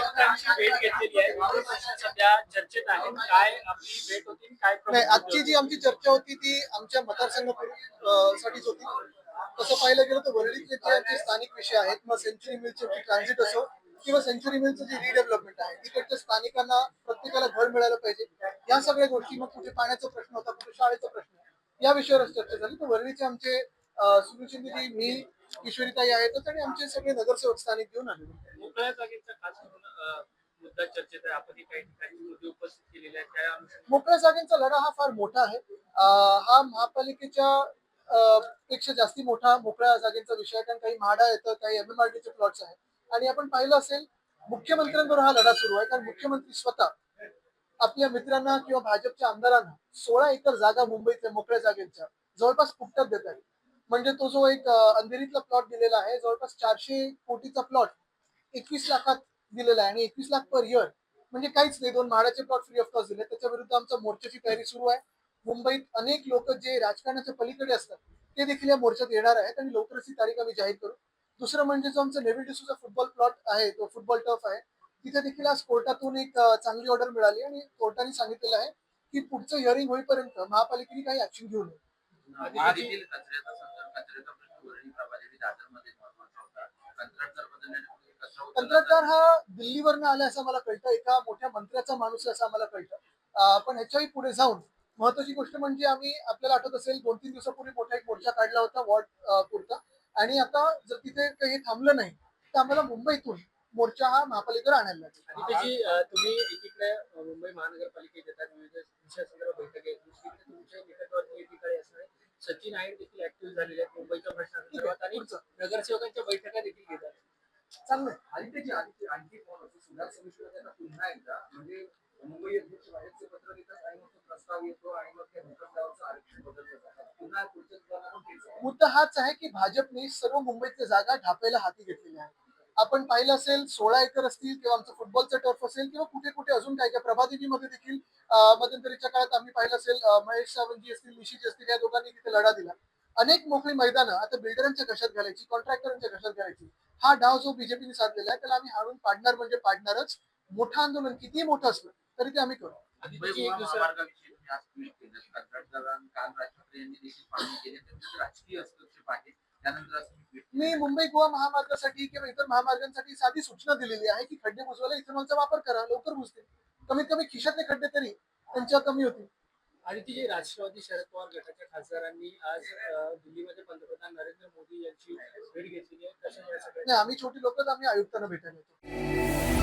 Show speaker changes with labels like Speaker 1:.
Speaker 1: आयुक्तांची भेट घेतलेली आहे. विविध प्रश्न सध्या चर्चेत आहेत. काय आपली भेट होती, काय
Speaker 2: नाही,
Speaker 1: प्रमुख मुद्दे
Speaker 2: आजची
Speaker 1: होते?
Speaker 2: जी आमची चर्चा होती ती आमच्या मतदारसंघ साठीच होती. तसं पाहिलं गेलं तर वरळीतले जे आमचे स्थानिक विषय आहेत, मग सेंचुरी मिलचे ट्रान्झिट असो किंवा सेंचुरी मिलचं जे रिडेव्हलपमेंट आहे, तिकडच्या स्थानिकांना प्रत्येकाला घर मिळालं पाहिजे. या सगळ्या गोष्टी, मग कुठे पाण्याचा प्रश्न होता, कुठे शाळेचा प्रश्न, या विषयावरच चर्चा झाली. तर वरळीचे आमचे सुनील शिंदेजी, मी, किशोरीताई आहेतच आणि आमचे सगळे नगरसेवक स्थानिक घेऊन आले.
Speaker 1: मोकळ्या जागेचा खास करून मुद्दा चर्चेत आहे. आपण काही ठिकाणी मुद्दे उपस्थित केलेले आहेत. त्या अनुषंगाने
Speaker 2: मोकळ्या जागांचा लढा हा फार मोठा आहे. हा महापालिकेच्या पेक्षा जास्ती मोठा मोकळ्या जागेचा विषय आहे. कारण काही म्हाडा येतं, काही MMRDचे प्लॉट्स आहेत. आणि आपण पाहिलं असेल, मुख्यमंत्र्यांबरोबर हा लढा सुरू आहे. कारण मुख्यमंत्री स्वतः आपल्या मित्रांना किंवा भाजपच्या आमदारांना 16 एकर जागा मुंबईतल्या मोकळ्या जागेच्या जवळपास फुकटात देत आहे. म्हणजे तो जो एक अंधेरीतला प्लॉट दिलेला आहे, जवळपास 400 कोटीचा प्लॉट 21 लाखात दिलेला आहे आणि 21 लाख पर इयर, म्हणजे काहीच नाही. 2 म्हाडाचे प्लॉट फ्री ऑफ कॉस्ट दिले. त्याच्या विरुद्ध आमचा मोर्चाची तयारी सुरू आहे. मुंबईत अनेक लोक जे राजकारणाच्या पलीकडे असतात ते देखील या मोर्चात येणार आहेत आणि लवकरच ही तारीख आम्ही जाहीर करू. दुसरं म्हणजे जो आमचा नेव्ही डिसूचा फुटबॉल प्लॉट आहे, तो फुटबॉल टर्फ आहे, तिथे देखील आज कोर्टातून एक चांगली ऑर्डर मिळाली आणि कोर्टाने सांगितलेलं आहे की पुढचं हिअरिंग होईपर्यंत महापालिकेने काही ऍक्शन घेऊ नये.
Speaker 1: महापालिकेतील कचऱ्याचा प्रश्न वरळी प्रभादेवी दादरमध्ये महत्वाचा होता. कंत्राटदार बदलण्याने कचरा
Speaker 2: कंत्राटदार हा दिल्लीवरनं आला असं मला कळतं, एका मोठ्या मंत्र्याचा माणूस आहे असं आम्हाला कळतं. पण ह्याच्याही पुढे जाऊन महत्वाची गोष्ट म्हणजे आम्ही, आपल्याला आठवत असेल, 2-3 दिवसापूर्वी मोठा एक मोर्चा काढला होता वॉर्ड पुरता. आणि आता जर तिथे काही थांबलं नाही तर आम्हाला मुंबईतून मोर्चा हा महापालिकेवर आणायला लागेल.
Speaker 1: आणि त्याची तुम्ही एकीकडे मुंबई महानगरपालिकेत येतात, विविध विषयासंदर्भात बैठक आहे. दुसरीकडे तुमच्या निकटवर्ती एकीकडे असणारे सचिन नाईक देखील ऍक्टिव्ह झालेले आहेत मुंबईच्या प्रश्नासंदर्भात आणि नगरसेवकांच्या बैठका देखील घेतात.
Speaker 2: चांगलं.
Speaker 3: आणखी कोण असं सुधार समितीला त्यांना पुन्हा एकदा म्हणजे मुंबई अध्यक्ष बाहेरचे पत्र देतात आणि मग तो प्रस्ताव येतो आणि मग त्या मुख्यमंत्र्यांचं आरक्षण बदललं जातं. पुन्हा पुढच्या सुधारणा पण तेच आहे.
Speaker 2: मुद्दा हाच आहे की भाजपने सर्व मुंबईतल्या जागा ढापायला हाती घेतलेल्या आहेत. आपण पाहिलं असेल, 16 एकर असतील किंवा आमचं फुटबॉलचं टर्फ असेल किंवा कुठे कुठे अजून काय काय, प्रभादेवीमध्ये देखील मध्यंतरीच्या काळात आम्ही पाहिलं असेल, महेश सावंतजी असतील, निशिजी असतील, या दोघांनी तिथे लढा दिला. अनेक मोकळी मैदानं आता बिल्डरांच्या कशात घालायची, कॉन्ट्रॅक्टरांच्या कशात घालायची, हा डाव जो बीजेपीने साधलेला आहे त्याला आम्ही हाणून पाडणार म्हणजे पाडणारच. मोठं आंदोलन कितीही मोठं असलं तरी ते आम्ही करू.
Speaker 1: आणि
Speaker 3: मुंबई
Speaker 1: त्याची
Speaker 3: गोवा
Speaker 1: एक दुसरा
Speaker 3: महामार्गाविषयी तुम्ही आज ट्विट केलं. कंत्राटदारांनी काल राज ठाकरे यांनी देखील पाहणी केली. त्यांच्यात राजकीय हस्तक्षेप आहे. त्यानंतर आज तुम्ही ट्विट
Speaker 2: मी मुंबई गोवा महामार्गासाठी किंवा इतर महामार्गांसाठी साधी सूचना दिलेली आहे की खड्डे बुजवायला इथेनॉलचा वापर करा, लवकर बुजतील. कमीत कमी खिशातले खड्डे तरी त्यांच्या कमी होतील.
Speaker 1: आणि ती जी राष्ट्रवादी शरद पवार गटाच्या खासदारांनी आज दिल्लीमध्ये पंतप्रधान नरेंद्र मोदी यांची भेट घेतलेली आहे. कशा या सगळ्या
Speaker 2: नाही, आम्ही छोटी लोकच, आम्ही आयुक्तांना भेटायला येतो.